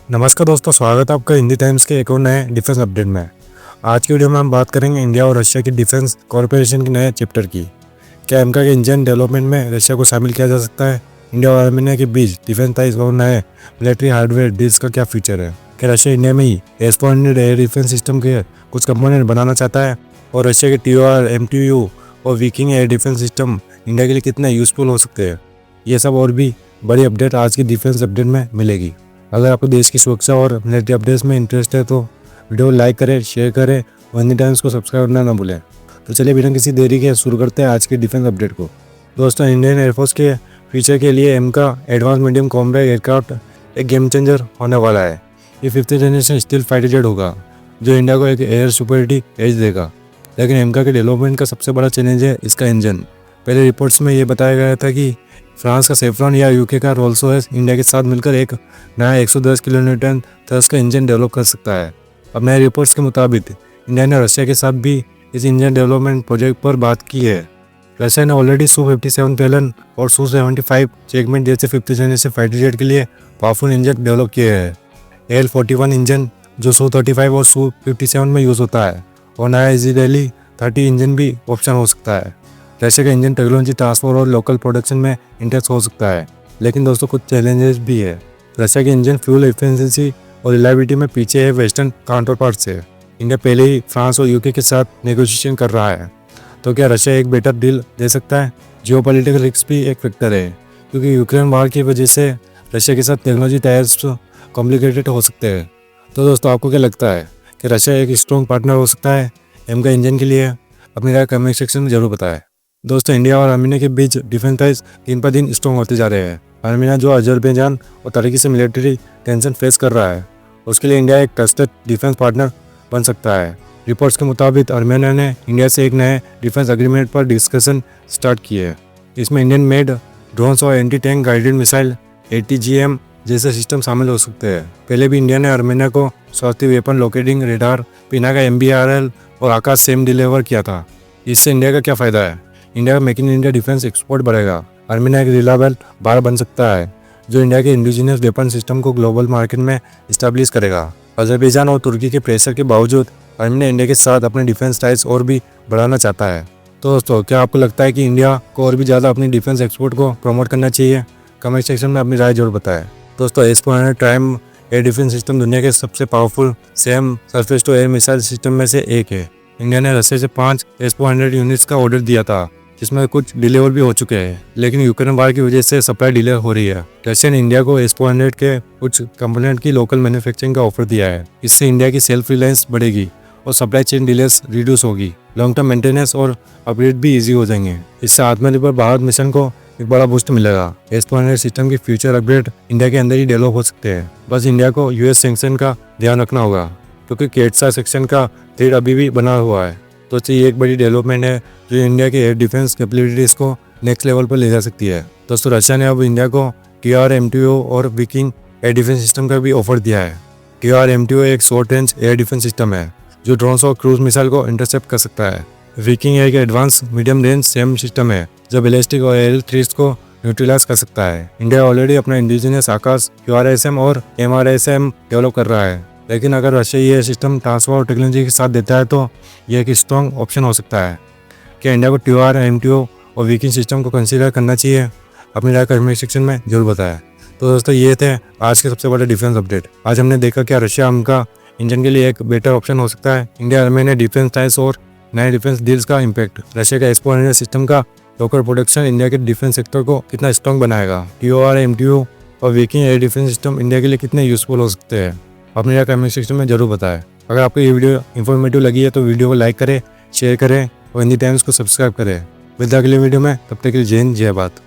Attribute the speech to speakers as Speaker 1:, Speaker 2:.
Speaker 1: नमस्कार दोस्तों, स्वागत है आपका हिंदी टाइम्स के एक और नए डिफेंस अपडेट में। आज की वीडियो में हम बात करेंगे इंडिया और रशिया की डिफेंस कॉरपोरेशन के नए चैप्टर की। क्या एमका के इंजन डेवलपमेंट में रशिया को शामिल किया जा सकता है? इंडिया और आर्मेनिया के बीच डिफेंस टाइज और नए मिलिट्री हार्डवेयर डील्स का क्या फ्यूचर है? क्या रशिया इंडिया में ही S-400 एयर डिफेंस सिस्टम के कुछ कंपोनेंट बनाना चाहता है? और रशिया के TOR, MTU और Viking air defence system India के लिए कितने यूजफुल हो सकते हैं? ये सब और भी बड़ी अपडेट आज की डिफेंस अपडेट में मिलेगी। अगर आपको देश की सुरक्षा और मिलिट्री अपडेट्स में इंटरेस्ट है तो वीडियो को लाइक करें, शेयर करें और हिंदी टाइम्स को सब्सक्राइब करना ना भूलें। तो चलिए बिना किसी देरी के शुरू करते हैं आज की डिफेंस अपडेट को। दोस्तों, इंडियन एयरफोर्स के फ्यूचर के लिए एमका एडवांस मीडियम कॉम्बैट एयरक्राफ्ट एक गेम चेंजर होने वाला है। ये 5th generation steel fighter jet होगा जो इंडिया को एक एयर सुपरिटी एज देगा। लेकिन एमका के डेवलपमेंट का सबसे बड़ा चैलेंज है इसका इंजन। पहले रिपोर्ट्स में ये बताया गया था कि फ्रांस का सेफ्रॉन या यूके का रोल्स रॉयस इंडिया के साथ मिलकर एक नया 110 किलोन्यूटन थ्रस्ट का इंजन डेवलप कर सकता है। अब नए रिपोर्ट्स के मुताबिक इंडिया ने रशिया के साथ भी इस इंजन डेवलपमेंट प्रोजेक्ट पर बात की है। रशिया ने ऑलरेडी Su-57 पैलन और Su-75 सेगमेंट जैसे 5th जनरेशन फाइटर जेट के लिए पावरफुल इंजन डेवलप किए हैं। AL-41 इंजन जो Su-35 और Su-57 में यूज़ होता है और नया इजरायली 30 इंजन भी ऑप्शन हो सकता है। रशिया का इंजन टेक्नोलॉजी ट्रांसफर और लोकल प्रोडक्शन में इंटरेस्ट हो सकता है, लेकिन दोस्तों कुछ चैलेंजेस भी है। रशिया के इंजन फ्यूल एफिशिएंसी और रिलायबिलिटी में पीछे है वेस्टर्न काउंटर पार्ट से। इंडिया पहले ही फ्रांस और यूके के साथ नेगोशिएशन कर रहा है, तो क्या रशिया एक बेटर डील दे सकता है? जियोपॉलिटिकल रिस्क भी एक फैक्टर है, क्योंकि यूक्रेन वार की वजह से रशिया के साथ टेक्नोलॉजी टायर्स कॉम्प्लिकेटेड हो सकते हैं। तो दोस्तों, आपको क्या लगता है कि रशिया एक स्ट्रॉन्ग पार्टनर हो सकता है एमका इंजन के लिए? अपनी राय कमेंट सेक्शन में जरूर बताएं। दोस्तों, इंडिया और आर्मेनिया के बीच डिफेंस टाइज दिन पर दिन स्ट्रॉन्ग होते जा रहे हैं। आर्मेनिया जो अजरबैजान और तुर्की से मिलिट्री टेंशन फेस कर रहा है, उसके लिए इंडिया एक ट्रस्टेड डिफेंस पार्टनर बन सकता है। रिपोर्ट्स के मुताबिक आर्मेनिया ने इंडिया से एक नए डिफेंस एग्रीमेंट पर डिस्कशन स्टार्ट की है। इसमें इंडियन मेड ड्रोन्स और anti tank guided missile ATGM जैसे सिस्टम शामिल हो सकते हैं। पहले भी इंडिया ने आर्मेनिया को सस्ती weapon locating radar, Pinaka MBRL और आकाश सेम डिलीवर किया था। इससे इंडिया का क्या फ़ायदा है? इंडिया का make in India defence export बढ़ेगा। आर्मेनिया एक रिलायबल बार बन सकता है जो इंडिया के इंडिजिनियस वेपन सिस्टम को ग्लोबल मार्केट में इस्टेब्लिश करेगा। अजरबैजान और तुर्की के प्रेशर के बावजूद आर्मेनिया इंडिया के साथ अपने डिफेंस टाइज और भी बढ़ाना चाहता है। तो दोस्तों, क्या आपको लगता है कि इंडिया को और भी ज़्यादा अपनी डिफेंस एक्सपोर्ट को प्रमोट करना चाहिए? कमेंट सेक्शन में अपनी राय जरूर बताएं। दोस्तों, S-400 ट्राइम एयर डिफेंस सिस्टम दुनिया के सबसे powerful same surface to air missile system में से एक है। इंडिया ने रशिया से 5 S-400 यूनिट्स का ऑर्डर दिया था, जिसमें कुछ डिलीवर भी हो चुके हैं, लेकिन यूक्रेन वार की वजह से सप्लाई डिले हो रही है। रशिया ने इंडिया को S-400 के कुछ कंपोनेंट की लोकल मैन्युफैक्चरिंग का ऑफर दिया है। इससे इंडिया की सेल्फ रिलायंस बढ़ेगी और सप्लाई चेन डिलेस रिड्यूस होगी। लॉन्ग टर्म मेंटेनेंस और अपग्रेड भी इजी हो जाएंगे। इससे आत्मनिर्भर भारत मिशन को एक बड़ा बूस्ट मिलेगा। S-400 सिस्टम की फ्यूचर अपग्रेड इंडिया के अंदर ही डेवलप हो सकते हैं। बस इंडिया को US सैंक्शन का ध्यान रखना होगा, क्योंकि केटसा सेक्शन का थ्रेड अभी भी बना हुआ है। तो ये एक बड़ी डेवलपमेंट है जो इंडिया के एयर डिफेंस कैपेबिलिटीज़ को नेक्स्ट लेवल पर ले जा सकती है। दोस्तों, रशिया ने अब इंडिया को TOR, MTO और विकिंग एयर डिफेंस सिस्टम का भी ऑफर दिया है। TOR MTO एक short range air defence system है जो ड्रोन्स और क्रूज मिसाइल को इंटरसेप्ट कर सकता है। विकिंग एक advance medium range same system है जो बैलिस्टिक और एयर थ्रेट्स को न्यूट्रलाइज कर सकता है। इंडिया ऑलरेडी अपना इंडिजिनियस आकाश QRSM और MRSM डेवलप कर रहा है, लेकिन अगर रशिया ये सिस्टम ट्रांसफर और टेक्नोलॉजी के साथ देता है तो यह एक स्ट्रॉन्ग ऑप्शन हो सकता है। क्या इंडिया को TOR, MTO और विकिंग सिस्टम को कंसीडर करना चाहिए? अपनी राय कमेंट सेक्शन में जरूर बताएं। तो दोस्तों, ये थे आज के सबसे बड़े डिफेंस अपडेट। आज हमने देखा क्या रशिया उनका इंजन के लिए एक बेटर ऑप्शन हो सकता है। इंडिया आर्मेनिया डिफेंस टाइज और नए डिफेंस डील्स का इम्पैक्ट, रशिया का S-400 सिस्टम का लोकल प्रोडक्शन इंडिया के डिफेंस सेक्टर को कितना स्ट्रॉन्ग बनाएगा। TOR, MTO और Viking air defence system India के लिए कितने यूजफुल हो सकते हैं। अपने यहाँ कमेंट सेक्शन में जरूर बताएं। अगर आपको ये वीडियो इन्फॉर्मेटिव लगी है तो वीडियो को लाइक करें, शेयर करें और हिंदी टाइम्स को सब्सक्राइब करें। मिलते हैं अगले वीडियो में, तब तक के लिए जय हिंद, जय भारत।